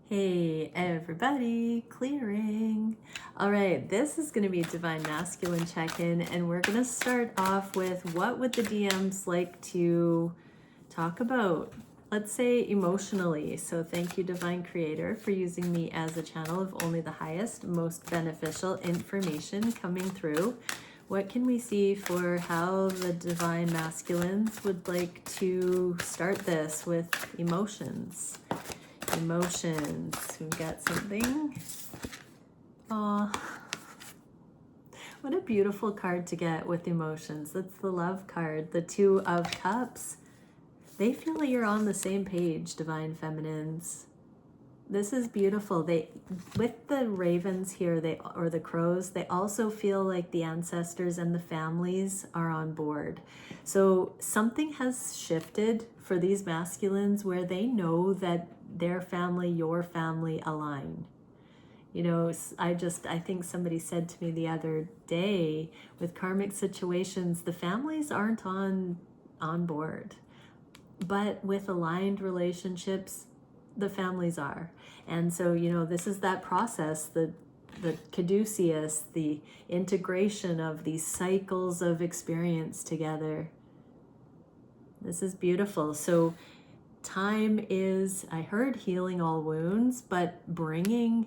Hey everybody, clearing. All right, this is going to be Divine Masculine check-in, and we're going to start off with what would the DMs like to talk about? Let's say emotionally. So thank you, Divine Creator, for using me as a channel of only the highest, most beneficial information coming through. What can we see for how the Divine Masculines would like to start this with emotions? Emotions. We've got something. Aw. What a beautiful card to get with emotions. That's the love card. The Two of Cups. They feel like you're on the same page, Divine Feminines. This is beautiful. They, with the ravens here, or the crows, they also feel like the ancestors and the families are on board. So something has shifted for these masculines where they know that their family, your family align. You know, I think somebody said to me the other day, with karmic situations, the families aren't on board. But with aligned relationships, the families are. And so, you know, this is that process, the caduceus, the integration of these cycles of experience together. This is beautiful. So time is, I heard healing all wounds, but bringing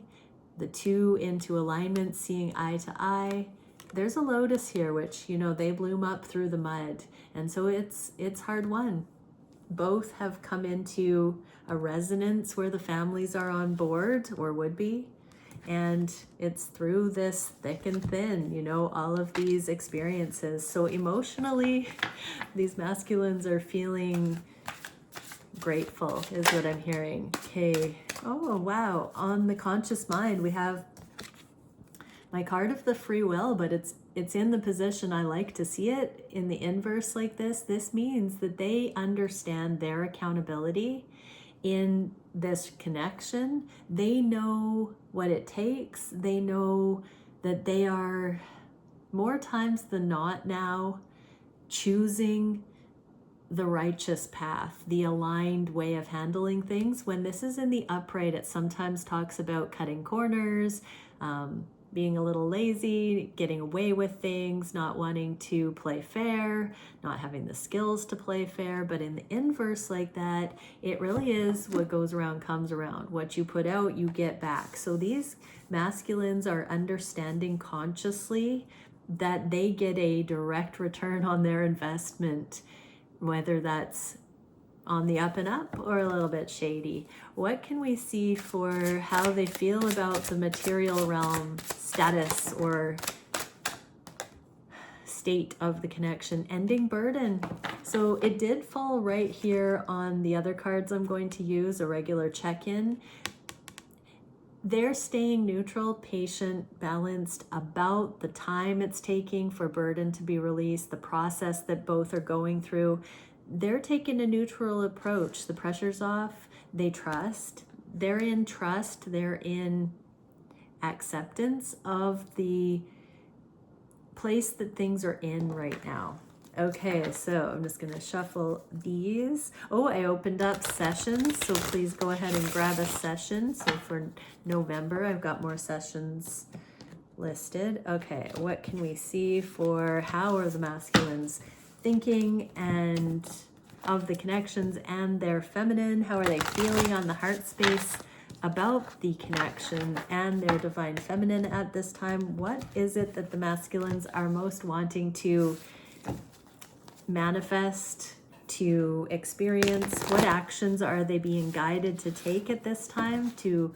the two into alignment, seeing eye to eye. There's a lotus here, which, you know, they bloom up through the mud. And so it's hard won. Both have come into a resonance where the families are on board, or would be. And it's through this thick and thin, you know, all of these experiences. So emotionally, these masculines are feeling grateful, is what I'm hearing. Okay. Oh, wow. On the conscious mind, we have my card of the free will, but it's in the position I like to see it in the inverse like this. This means that they understand their accountability in this connection. They know what it takes. They know that they are more times than not now choosing the righteous path, the aligned way of handling things. When this is in the upright, it sometimes talks about cutting corners, being a little lazy, getting away with things, not wanting to play fair, not having the skills to play fair. But in the inverse like that, it really is what goes around comes around. What you put out, you get back. So these masculines are understanding consciously that they get a direct return on their investment, whether that's on the up and up or a little bit shady. What can we see for how they feel about the material realm status or state of the connection? Ending burden. So it did fall right here on the other cards I'm going to use, a regular check-in. They're staying neutral, patient, balanced about the time it's taking for burden to be released, the process that both are going through. They're taking a neutral approach. The pressure's off. They trust. They're in trust. They're in acceptance of the place that things are in right now. Okay, so I'm just going to shuffle these. Oh, I opened up sessions, so please go ahead and grab a session. So for November, I've got more sessions listed. Okay, what can we see for how are the masculines thinking and of the connections and their feminine? How are they feeling on the heart space about the connection and their divine feminine at this time? What is it that the masculines are most wanting to manifest, to experience? What actions are they being guided to take at this time to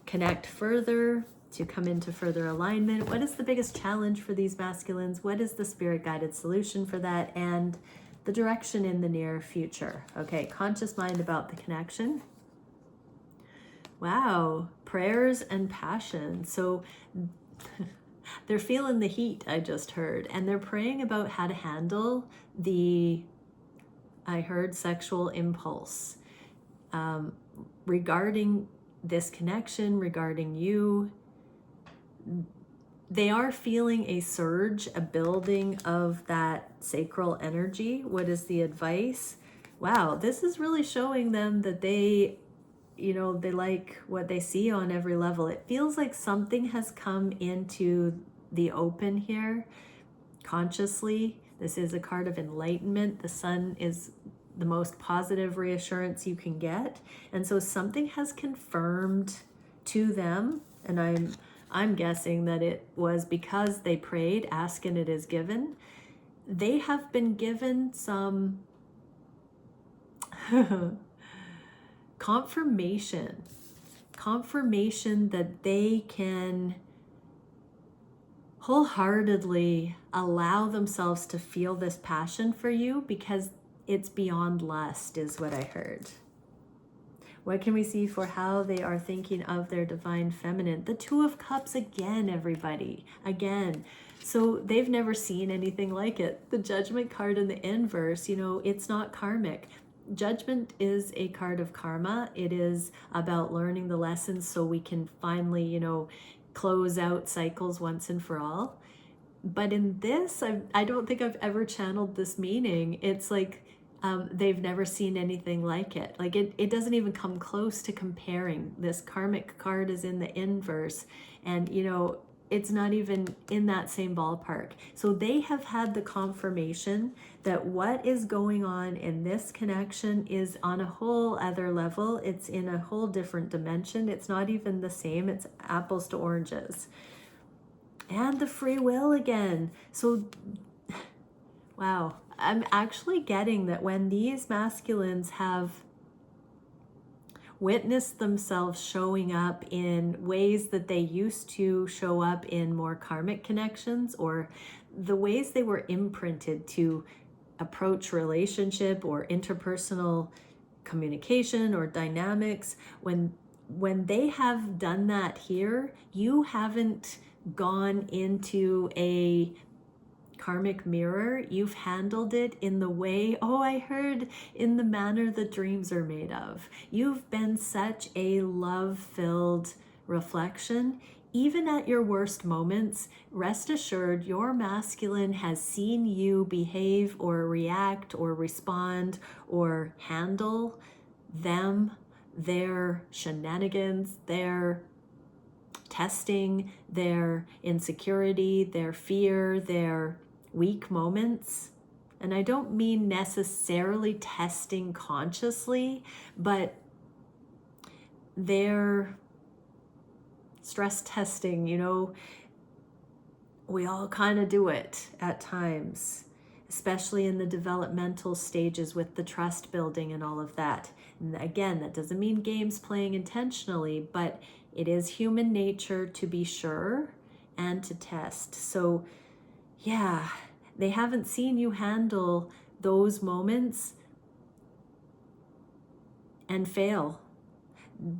connect further, to come into further alignment? What is the biggest challenge for these masculines? What is the spirit guided solution for that, and the direction in the near future? Okay, conscious mind about the connection. Wow, prayers and passion. So they're feeling the heat, I just heard, and they're praying about how to handle the, I heard, sexual impulse regarding this connection, regarding you. They are feeling a surge, a building of that sacral energy. What is the advice? Wow, this is really showing them that they, you know, they like what they see on every level. It feels like something has come into the open here consciously. This is a card of enlightenment. The sun is the most positive reassurance you can get. And so something has confirmed to them, and I'm guessing that it was because they prayed, ask and it is given. They have been given some confirmation that they can wholeheartedly allow themselves to feel this passion for you because it's beyond lust, is what I heard. What can we see for how they are thinking of their divine feminine? The Two of Cups again, everybody. Again. So they've never seen anything like it. The Judgment card in the inverse, you know, it's not karmic. Judgment is a card of karma. It is about learning the lessons so we can finally, you know, close out cycles once and for all. But in this, I don't think I've ever channeled this meaning. It's like they've never seen anything like it. Like it doesn't even come close to comparing. This karmic card is in the inverse, and you know, it's not even in that same ballpark. So they have had the confirmation that what is going on in this connection is on a whole other level. It's in a whole different dimension. It's not even the same. It's apples to oranges. And the free will again. So, wow. I'm actually getting that when these masculines have witnessed themselves showing up in ways that they used to show up in more karmic connections, or the ways they were imprinted to approach relationship or interpersonal communication or dynamics, when they have done that here, you haven't gone into a karmic mirror. You've handled it in the way, oh, I heard, in the manner that dreams are made of. You've been such a love-filled reflection. Even at your worst moments, rest assured your masculine has seen you behave or react or respond or handle them, their shenanigans, their testing, their insecurity, their fear, their weak moments. And I don't mean necessarily testing consciously, but their stress testing, you know, we all kind of do it at times, especially in the developmental stages with the trust building and all of that. And again, that doesn't mean games playing intentionally, but it is human nature to be sure and to test. So yeah, they haven't seen you handle those moments and fail.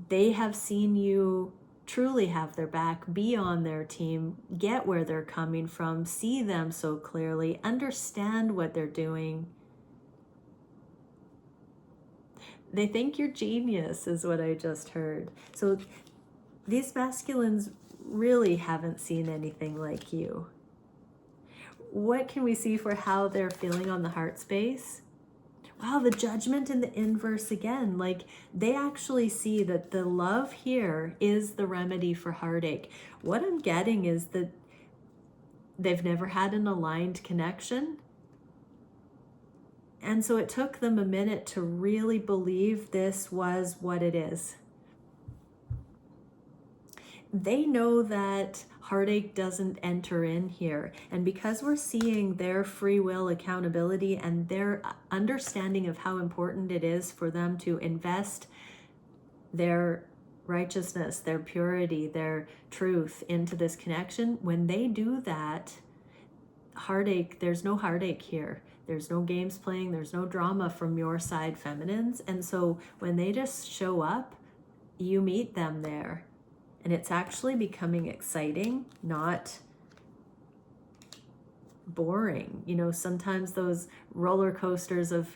They have seen you truly have their back, be on their team, get where they're coming from, see them so clearly, understand what they're doing. They think you're genius, is what I just heard. So these masculines really haven't seen anything like you. What can we see for how they're feeling on the heart space? Wow, the Judgment in the inverse again. Like, they actually see that the love here is the remedy for heartache. What I'm getting is that they've never had an aligned connection. And so it took them a minute to really believe this was what it is. They know that heartache doesn't enter in here. And because we're seeing their free will accountability and their understanding of how important it is for them to invest their righteousness, their purity, their truth into this connection, when they do that, heartache, there's no heartache here. There's no games playing. There's no drama from your side, feminines. And so when they just show up, you meet them there. And it's actually becoming exciting, not boring. You know, sometimes those roller coasters of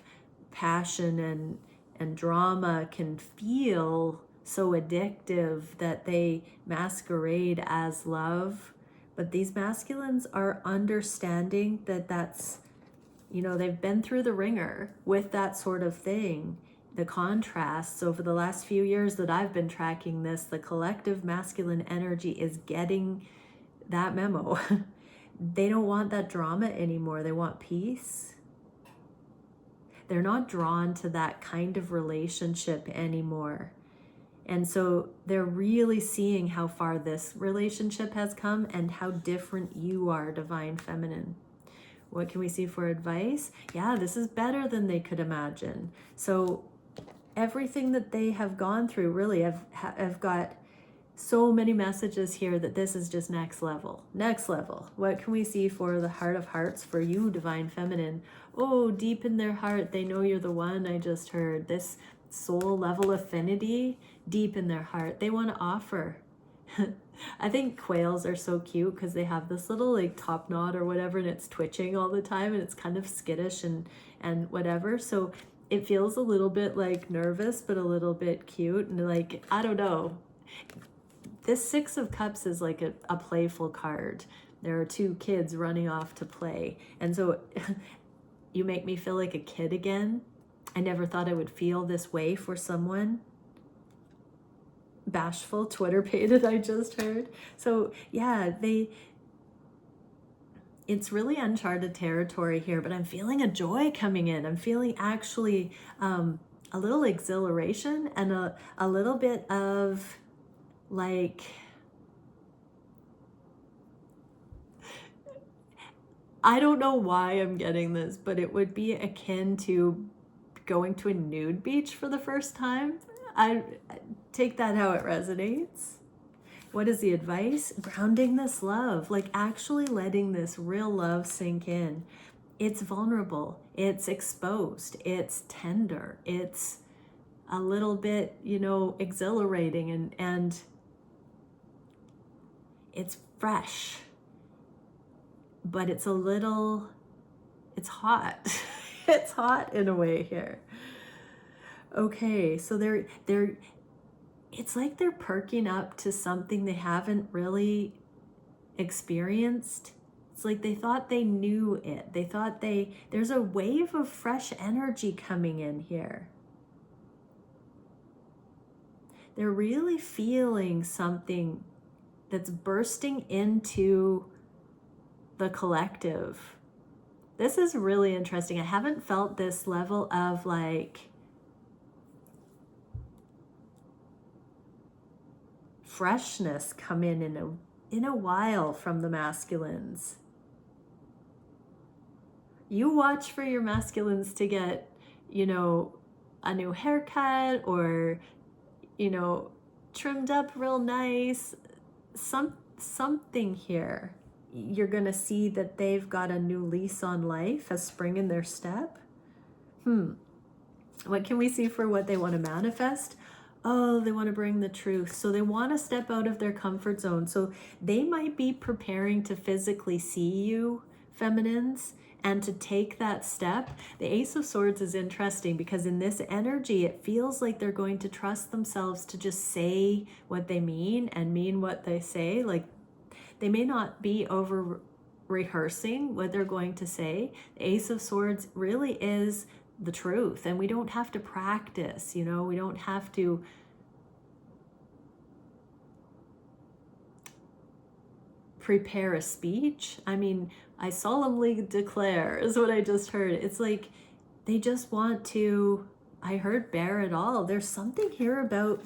passion and drama can feel so addictive that they masquerade as love. But these masculines are understanding that that's, you know, they've been through the ringer with that sort of thing. the contrasts over the last few years that I've been tracking this, the collective masculine energy is getting that memo. They don't want that drama anymore. They want peace. They're not drawn to that kind of relationship anymore. And so they're really seeing how far this relationship has come and how different you are, Divine Feminine. What can we see for advice? Yeah, this is better than they could imagine. So everything that they have gone through, really, I've got so many messages here that this is just next level. Next level. What can we see for the heart of hearts for you, Divine Feminine? Oh, deep in their heart, they know you're the one. I just heard this soul level affinity deep in their heart. They want to offer. I think quails are so cute because they have this little like top knot or whatever, and it's twitching all the time, and it's kind of skittish and whatever. So it feels a little bit like nervous, but a little bit cute, and like, I don't know. This Six of Cups is like a playful card. There are two kids running off to play. And so you make me feel like a kid again. I never thought I would feel this way for someone. Bashful, Twitter pated, I just heard. So yeah, it's really uncharted territory here, but I'm feeling a joy coming in. I'm feeling actually a little exhilaration and a little bit of like, I don't know why I'm getting this, but it would be akin to going to a nude beach for the first time. I take that how it resonates. What is the advice? Grounding this love, like actually letting this real love sink in. It's vulnerable, it's exposed, it's tender, it's a little bit, exhilarating and it's fresh, but it's it's hot. It's hot in a way here. Okay, so it's like they're perking up to something they haven't really experienced. It's like they thought they knew it. They thought there's a wave of fresh energy coming in here. They're really feeling something that's bursting into the collective. This is really interesting. I haven't felt this level of like freshness come in a while from the masculines. You watch for your masculines to get, a new haircut or, trimmed up real nice. Something here. You're going to see that they've got a new lease on life, a spring in their step. What can we see for what they want to manifest? Oh, they want to bring the truth. So they want to step out of their comfort zone. So they might be preparing to physically see you, feminines, and to take that step. The Ace of Swords is interesting because in this energy, it feels like they're going to trust themselves to just say what they mean and mean what they say. Like they may not be over rehearsing what they're going to say. The Ace of Swords really is the truth, and we don't have to practice, we don't have to prepare a speech. I mean, I solemnly declare is what I just heard. It's like they just want to, I heard bear it all. There's something here about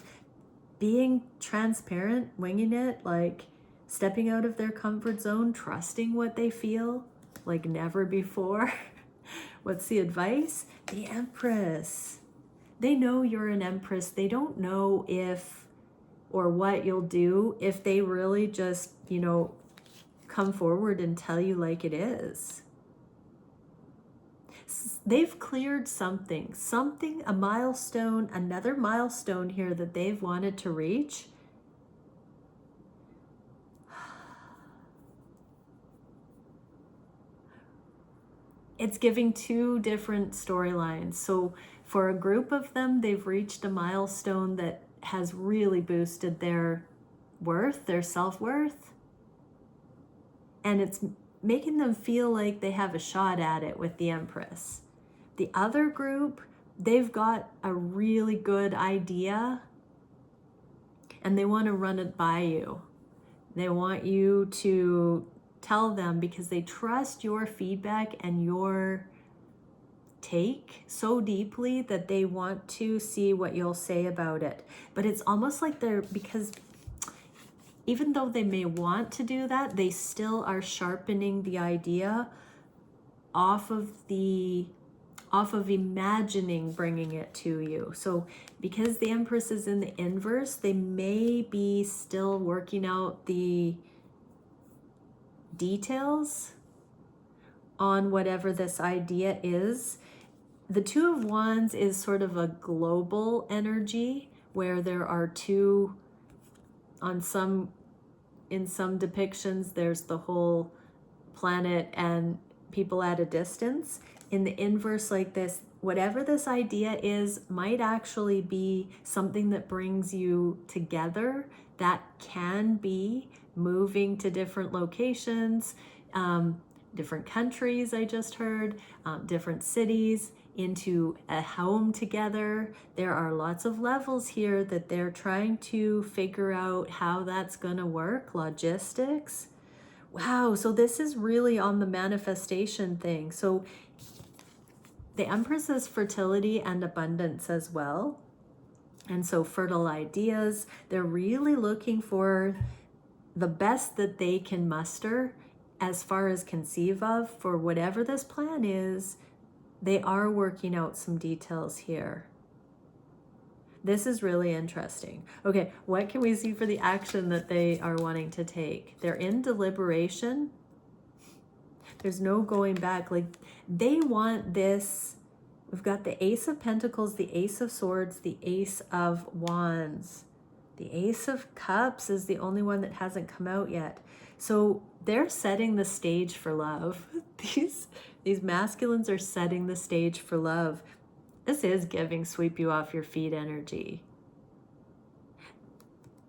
being transparent, winging it, like stepping out of their comfort zone, trusting what they feel like never before. What's the advice? The Empress. They know you're an Empress. They don't know if or what you'll do if they really just, come forward and tell you like it is. They've cleared something, a milestone, another milestone here that they've wanted to reach. It's giving two different storylines. So for a group of them, they've reached a milestone that has really boosted their worth, their self-worth. And it's making them feel like they have a shot at it with the Empress. The other group, they've got a really good idea and they want to run it by you. They want you to tell them because they trust your feedback and your take so deeply that they want to see what you'll say about it. But it's almost like because even though they may want to do that, they still are sharpening the idea off of imagining bringing it to you. So because the Empress is in the inverse, they may be still working out the details on whatever this idea is. The Two of Wands is sort of a global energy where there are two, in some depictions, there's the whole planet and people at a distance. In the inverse like this, whatever this idea is might actually be something that brings you together. That can be moving to different locations, different countries, I just heard, different cities, into a home together. There are lots of levels here that they're trying to figure out how that's going to work, logistics. Wow, so this is really on the manifestation thing. So the Empress is fertility and abundance as well. And so fertile ideas, they're really looking for the best that they can muster as far as conceive of for whatever this plan is. They are working out some details here. This is really interesting. Okay, what can we see for the action that they are wanting to take? They're in deliberation. There's no going back. Like, they want this. We've got the Ace of Pentacles, the Ace of Swords, the Ace of Wands. The Ace of Cups is the only one that hasn't come out yet. So they're setting the stage for love. These masculines are setting the stage for love. This is giving sweep you off your feet energy.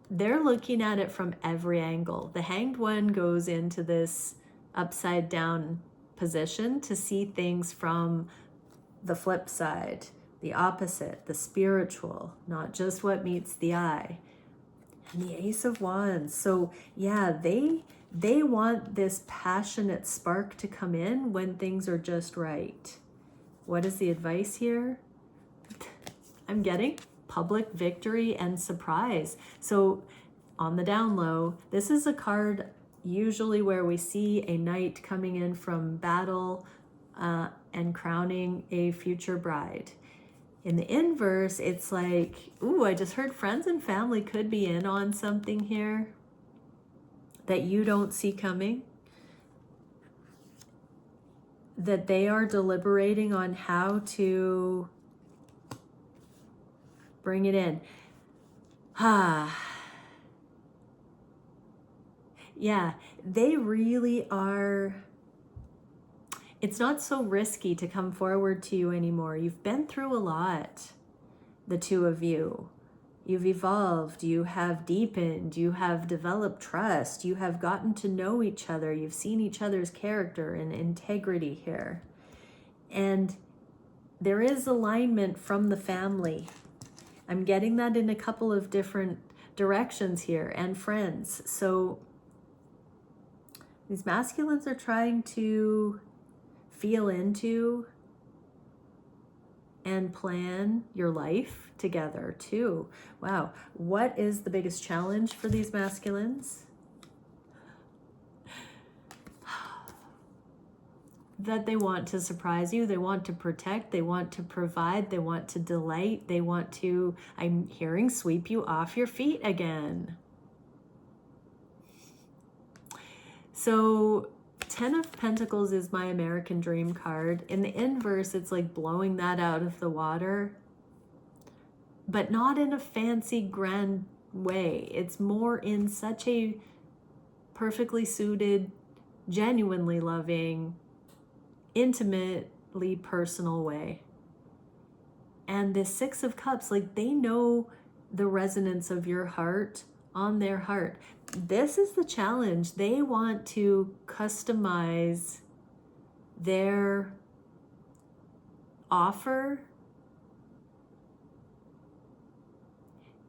They're looking at it from every angle. The Hanged One goes into this upside down position to see things from the flip side, the opposite, the spiritual, not just what meets the eye. And the Ace of Wands. So yeah, they want this passionate spark to come in when things are just right. What is the advice here? I'm getting public victory and surprise. So on the down low, this is a card usually where we see a knight coming in from battle and crowning a future bride. In the inverse, it's like, ooh, I just heard friends and family could be in on something here that you don't see coming. That they are deliberating on how to bring it in. Yeah, they really are. It's not so risky to come forward to you anymore. You've been through a lot, the two of you. You've evolved, you have deepened, you have developed trust, you have gotten to know each other, you've seen each other's character and integrity here. And there is alignment from the family. I'm getting that in a couple of different directions here, and friends. So these masculines are trying to feel into and plan your life together too. Wow. What is the biggest challenge for these masculines? That they want to surprise you, they want to protect, they want to provide, they want to delight, they want to, I'm hearing, sweep you off your feet again. So 10 of Pentacles is my American Dream card. In the inverse, it's like blowing that out of the water, but not in a fancy, grand way. It's more in such a perfectly suited, genuinely loving, intimately personal way. And the Six of Cups, like, they know the resonance of your heart on their heart. This is the challenge. They want to customize their offer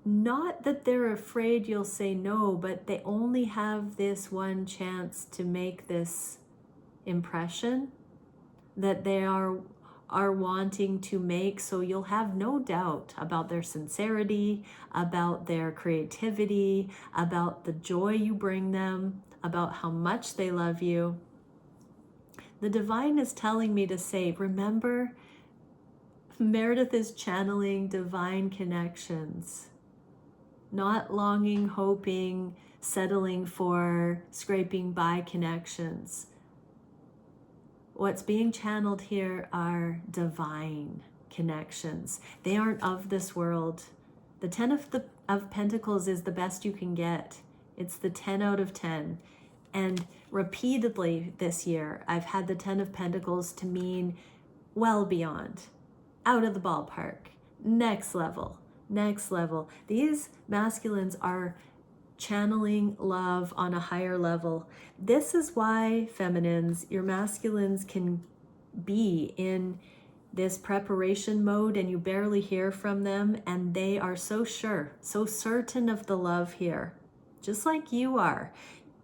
Not that they're afraid you'll say no, but they only have this one chance to make this impression that they are wanting to make, so you'll have no doubt about their sincerity, about their creativity, about the joy you bring them, about how much they love you. The divine is telling me to say, remember, Meredith is channeling divine connections, not longing, hoping, settling for, scraping by connections. What's being channeled here are divine connections. They aren't of this world. The 10 of Pentacles is the best you can get. It's the 10 out of 10. And repeatedly this year, I've had the 10 of Pentacles to mean well beyond, out of the ballpark, next level, next level. These masculines are channeling love on a higher level. This is why, feminines, your masculines can be in this preparation mode and you barely hear from them, and they are so sure, so certain of the love here, just like you are.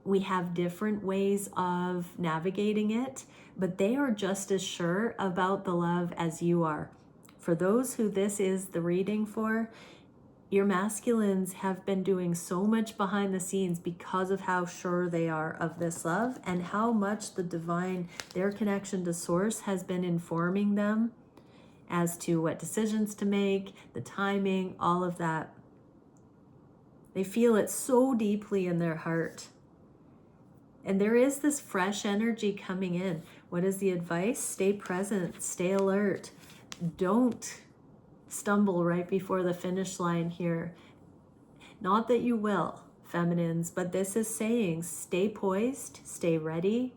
We have different ways of navigating it, but they are just as sure about the love as you are. For those who this is the reading for, your masculines have been doing so much behind the scenes because of how sure they are of this love and how much the divine, their connection to source, has been informing them as to what decisions to make, the timing, all of that. They feel it so deeply in their heart. And there is this fresh energy coming in. What is the advice? Stay present, stay alert. Don't stumble right before the finish line here. Not that you will, feminines, but this is saying stay poised, stay ready,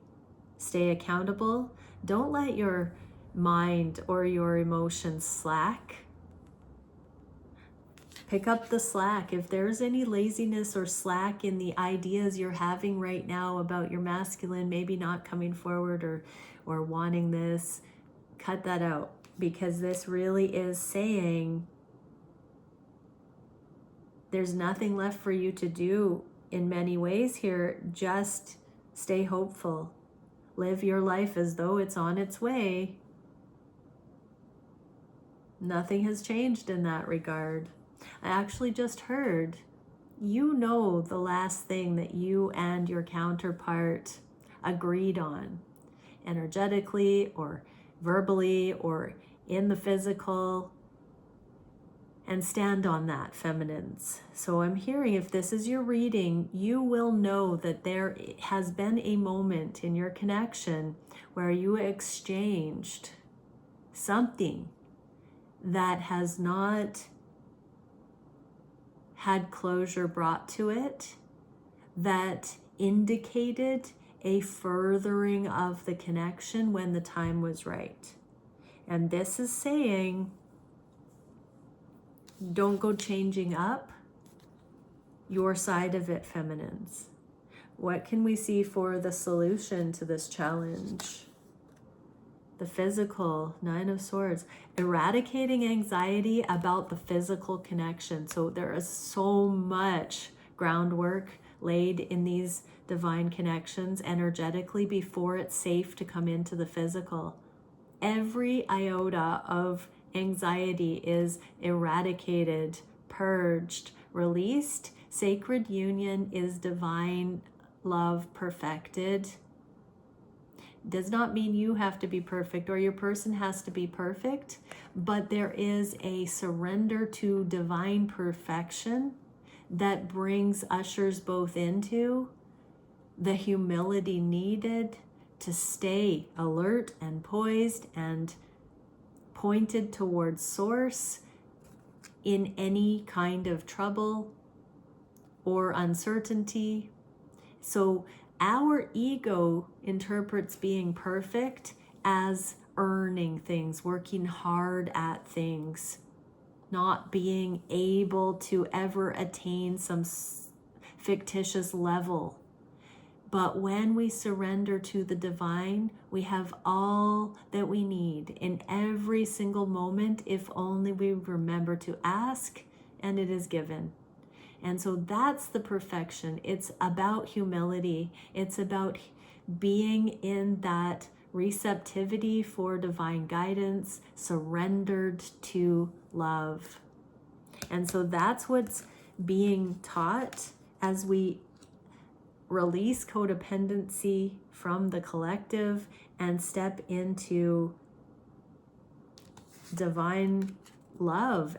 stay accountable. Don't let your mind or your emotions slack. Pick up the slack. If there's any laziness or slack in the ideas you're having right now about your masculine maybe not coming forward or wanting this, cut that out, because this really is saying there's nothing left for you to do in many ways here. Just stay hopeful. Live your life as though it's on its way. Nothing has changed in that regard. I actually just heard, you know, the last thing that you and your counterpart agreed on, energetically or verbally or in the physical, and stand on that, feminines. So I'm hearing, if this is your reading, you will know that there has been a moment in your connection where you exchanged something that has not had closure brought to it, that indicated a furthering of the connection when the time was right. And this is saying, don't go changing up your side of it, feminines. What can we see for the solution to this challenge? The physical, 9 of Swords, eradicating anxiety about the physical connection. So there is so much groundwork laid in these divine connections energetically before it's safe to come into the physical. Every iota of anxiety is eradicated, purged, released. Sacred union is divine love perfected. Does not mean you have to be perfect or your person has to be perfect, but there is a surrender to divine perfection that ushers both into the humility needed to stay alert and poised and pointed towards source in any kind of trouble or uncertainty. So our ego interprets being perfect as earning things, working hard at things, not being able to ever attain some fictitious level. But when we surrender to the divine, we have all that we need in every single moment, if only we remember to ask and it is given. And so that's the perfection. It's about humility. It's about being in that receptivity for divine guidance, surrendered to love. And so that's what's being taught as we release codependency from the collective and step into divine love.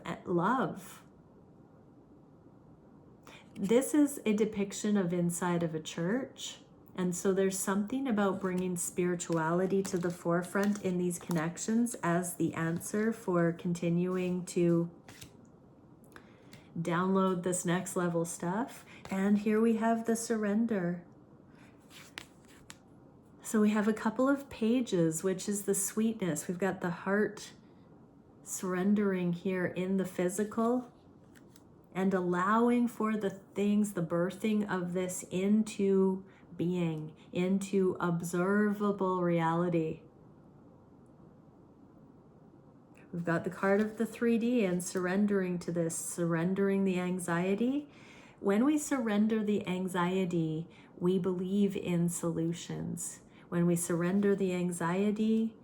This is a depiction of inside of a church. And so there's something about bringing spirituality to the forefront in these connections as the answer for continuing to download this next level stuff. And here we have the surrender. So we have a couple of pages, which is the sweetness. We've got the heart surrendering here in the physical and allowing for the things, the birthing of this into being, into observable reality. We've got the card of the 3D and surrendering to this, surrendering the anxiety. When we surrender the anxiety, we believe in solutions. When we surrender the anxiety,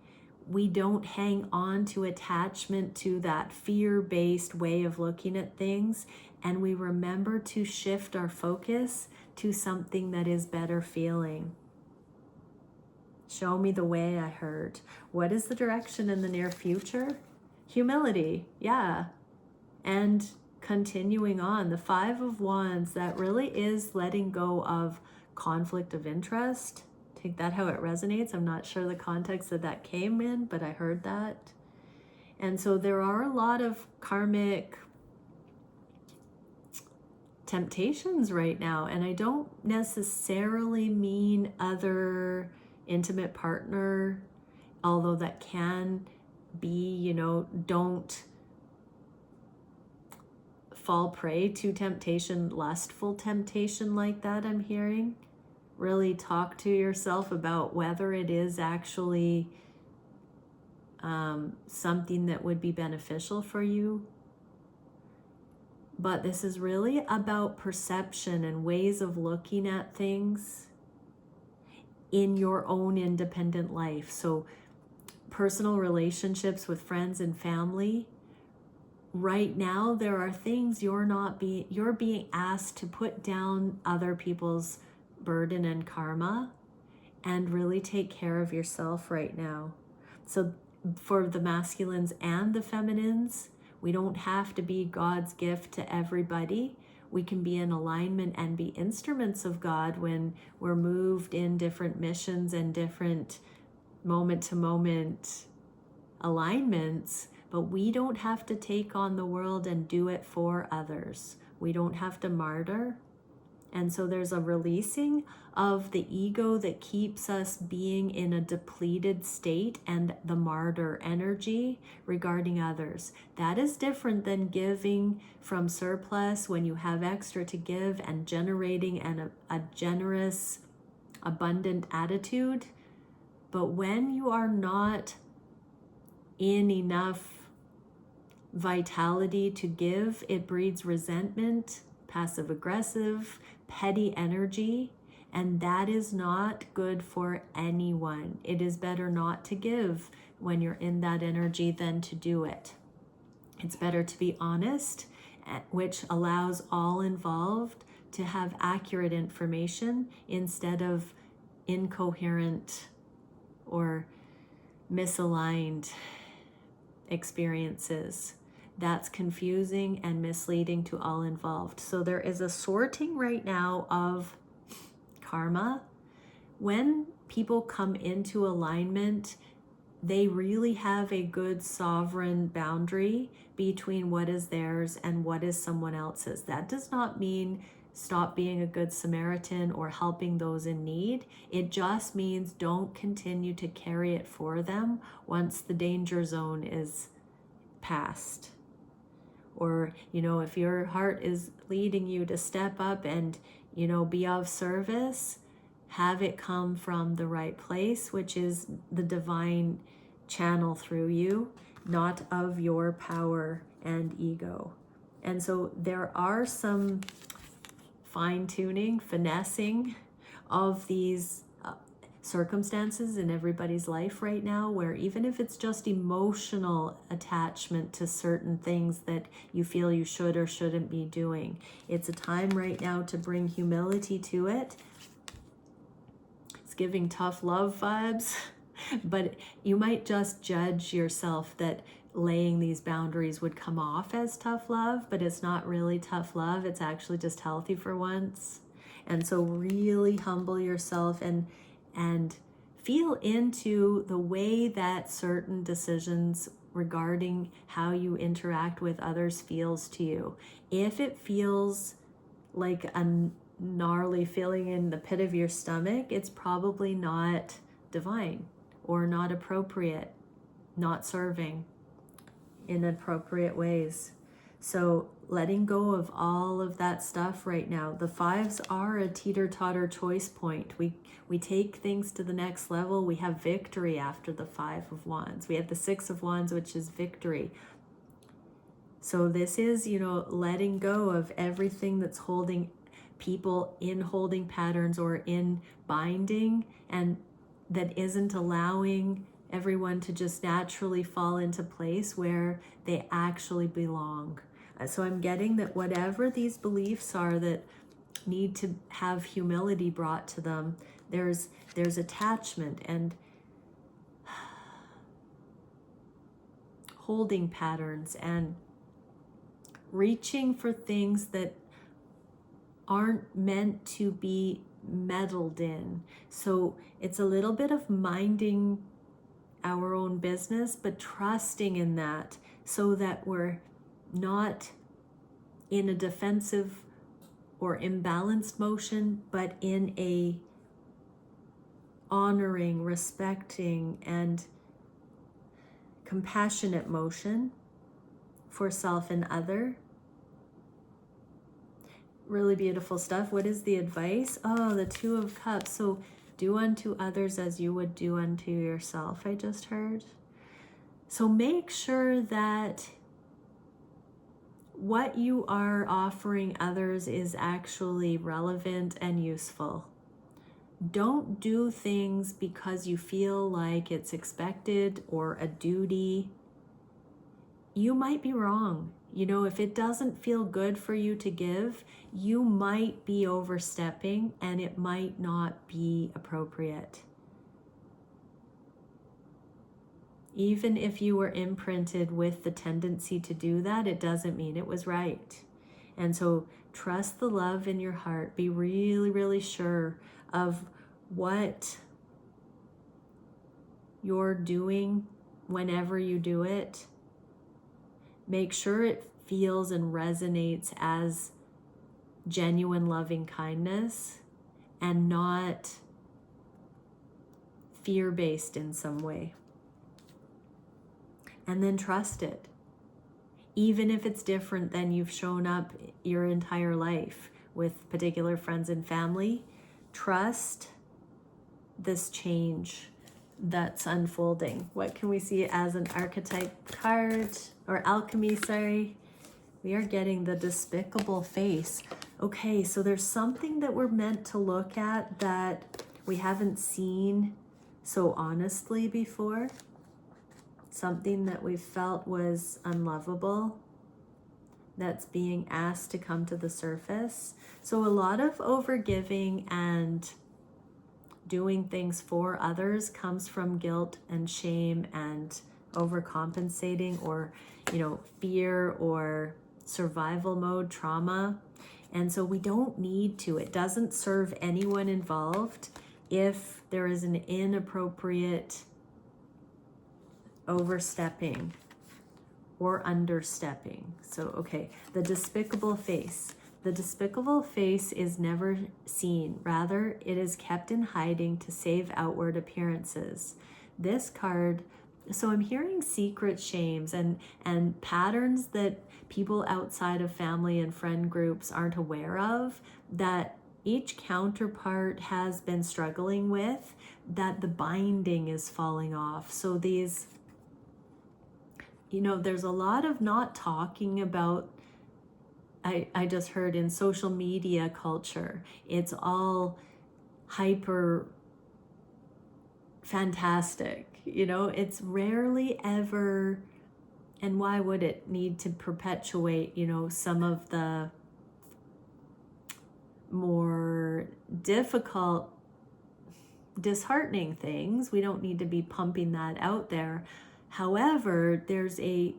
we don't hang on to attachment to that fear-based way of looking at things, and we remember to shift our focus to something that is better feeling. Show me the way, I heard. What is the direction in the near future? Humility, yeah. And continuing on, the 5 of Wands, that really is letting go of conflict of interest. Take that how it resonates. I'm not sure the context that came in, but I heard that. And so there are a lot of karmic temptations right now. And I don't necessarily mean other intimate partner, although that can be, don't fall prey to temptation, lustful temptation like that, I'm hearing. Really talk to yourself about whether it is actually something that would be beneficial for you. But this is really about perception and ways of looking at things in your own independent life. So personal relationships with friends and family. Right now, there are things you're being asked to put down other people's burden and karma and really take care of yourself right now. So for the masculines and the feminines, we don't have to be God's gift to everybody. We can be in alignment and be instruments of God when we're moved in different missions and different moment-to-moment alignments, but we don't have to take on the world and do it for others. We don't have to martyr. And so there's a releasing of the ego that keeps us being in a depleted state and the martyr energy regarding others. That is different than giving from surplus when you have extra to give and generating a generous, abundant attitude. But when you are not in enough vitality to give, it breeds resentment, passive aggressive, petty energy, and that is not good for anyone. It is better not to give when you're in that energy than to do it. It's better to be honest, which allows all involved to have accurate information instead of incoherent or misaligned experiences. That's confusing and misleading to all involved. So there is a sorting right now of karma. When people come into alignment, they really have a good sovereign boundary between what is theirs and what is someone else's. That does not mean stop being a good Samaritan or helping those in need. It just means don't continue to carry it for them once the danger zone is passed. Or, if your heart is leading you to step up and, be of service, have it come from the right place, which is the divine channel through you, not of your power and ego. And so there are some fine-tuning, finessing of these circumstances in everybody's life right now, where even if it's just emotional attachment to certain things that you feel you should or shouldn't be doing, it's a time right now to bring humility to it. It's giving tough love vibes, but you might just judge yourself that laying these boundaries would come off as tough love, but it's not really tough love. It's actually just healthy for once. And so really humble yourself and feel into the way that certain decisions regarding how you interact with others feels to you. If it feels like a gnarly feeling in the pit of your stomach, it's probably not divine or not appropriate, not serving in appropriate ways. So letting go of all of that stuff right now. The fives are a teeter-totter choice point. We take things to the next level. We have victory after the 5 of Wands. We have the 6 of Wands, which is victory. So this is, letting go of everything that's holding people in holding patterns or in binding, and that isn't allowing everyone to just naturally fall into place where they actually belong. So I'm getting that whatever these beliefs are that need to have humility brought to them, there's attachment and holding patterns and reaching for things that aren't meant to be meddled in. So it's a little bit of minding our own business, but trusting in that so that we're not in a defensive or imbalanced motion, but in a honoring, respecting, and compassionate motion for self and other. Really beautiful stuff. What is the advice? Oh, the 2 of Cups. So do unto others as you would do unto yourself, I just heard. So make sure that what you are offering others is actually relevant and useful. Don't do things because you feel like it's expected or a duty. You might be wrong. If it doesn't feel good for you to give, you might be overstepping and it might not be appropriate. Even if you were imprinted with the tendency to do that, it doesn't mean it was right. And so trust the love in your heart. Be really, really sure of what you're doing whenever you do it. Make sure it feels and resonates as genuine loving kindness and not fear-based in some way. And then trust it. Even if it's different than you've shown up your entire life with particular friends and family, trust this change that's unfolding. What can we see as an archetype card or alchemy? Sorry, we are getting the despicable face. Okay, so there's something that we're meant to look at that we haven't seen so honestly before. Something that we felt was unlovable that's being asked to come to the surface. So a lot of overgiving and doing things for others comes from guilt and shame and overcompensating or, fear or survival mode trauma. And so we don't need to. It doesn't serve anyone involved if there is an inappropriate overstepping or understepping. So, okay, the despicable face. The despicable face is never seen. Rather, it is kept in hiding to save outward appearances. This card, so I'm hearing secret shames and patterns that people outside of family and friend groups aren't aware of, that each counterpart has been struggling with, that the binding is falling off. So there's a lot of not talking about I just heard in social media culture, it's all hyper fantastic. It's rarely ever, and why would it need to perpetuate, some of the more difficult, disheartening things. We don't need to be pumping that out there. However, there's a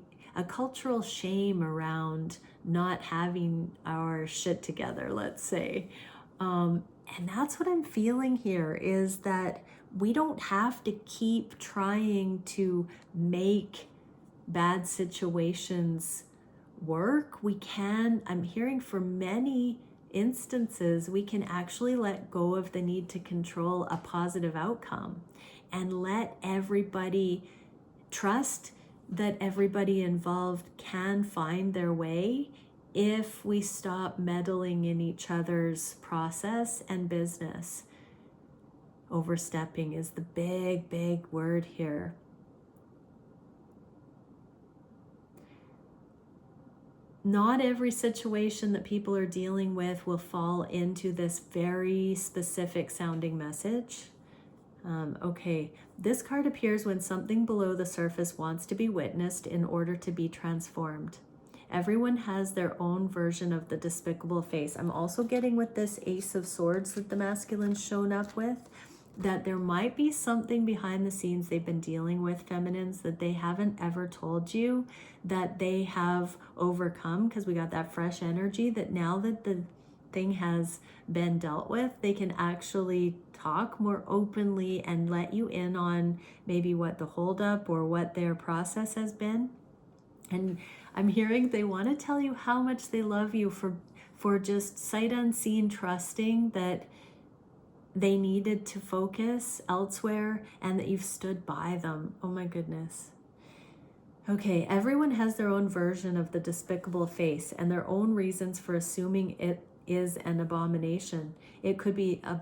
cultural shame around not having our shit together, let's say. And that's what I'm feeling here, is that we don't have to keep trying to make bad situations work. We can, I'm hearing for many instances, we can actually let go of the need to control a positive outcome and let everybody trust that everybody involved can find their way if we stop meddling in each other's process and business. Overstepping is the big, big word here. Not every situation that people are dealing with will fall into this very specific sounding message. Okay, this card appears when something below the surface wants to be witnessed in order to be transformed. Everyone has their own version of the despicable face. I'm also getting with this Ace of Swords that the masculine's shown up with, that there might be something behind the scenes they've been dealing with, feminines, that they haven't ever told you that they have overcome, because we got that fresh energy that now that the thing has been dealt with, they can actually talk more openly and let you in on maybe what the holdup or what their process has been. And I'm hearing they want to tell you how much they love you for just sight unseen trusting that they needed to focus elsewhere and that you've stood by them. Oh my goodness. Okay, everyone has their own version of the despicable face and their own reasons for assuming it is an abomination. It could be a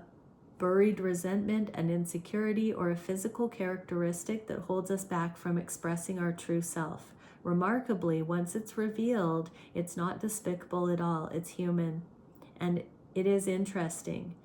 buried resentment, an insecurity, or a physical characteristic that holds us back from expressing our true self. Remarkably, once it's revealed, it's not despicable at all. It's human. And it is interesting.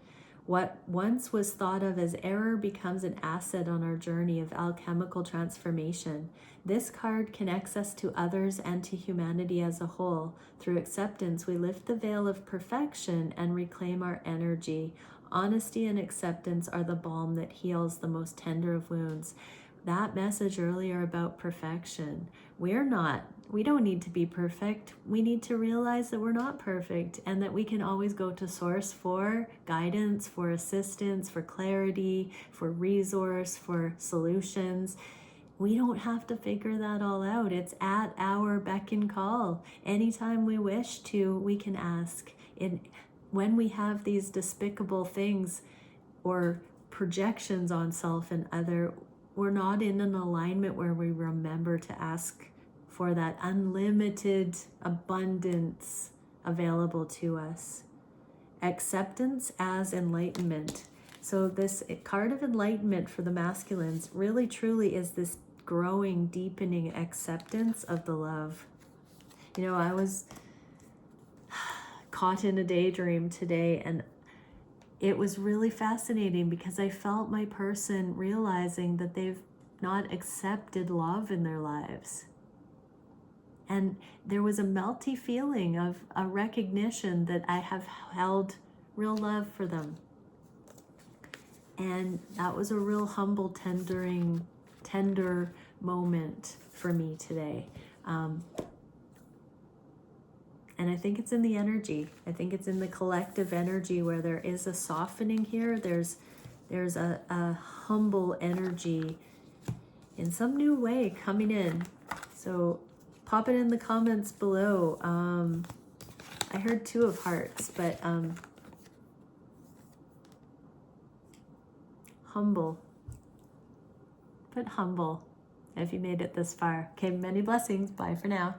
What once was thought of as error becomes an asset on our journey of alchemical transformation. This card connects us to others and to humanity as a whole. Through acceptance, we lift the veil of perfection and reclaim our energy. Honesty and acceptance are the balm that heals the most tender of wounds. That message earlier about perfection. We don't need to be perfect. We need to realize that we're not perfect and that we can always go to source for guidance, for assistance, for clarity, for resource, for solutions. We don't have to figure that all out. It's at our beck and call. Anytime we wish to, we can ask. When we have these despicable things or projections on self and other, we're not in an alignment where we remember to ask for that unlimited abundance available to us. Acceptance as enlightenment. So this card of enlightenment for the masculines really truly is this growing, deepening acceptance of the love. I was caught in a daydream today, and it was really fascinating because I felt my person realizing that they've not accepted love in their lives. And there was a melty feeling of a recognition that I have held real love for them. And that was a real humble, tender moment for me today. And I think it's in the energy. I think it's in the collective energy where there is a softening here. There's a humble energy in some new way coming in. So pop it in the comments below. I heard 2 of hearts, but humble. Put humble if you made it this far. Okay, many blessings. Bye for now.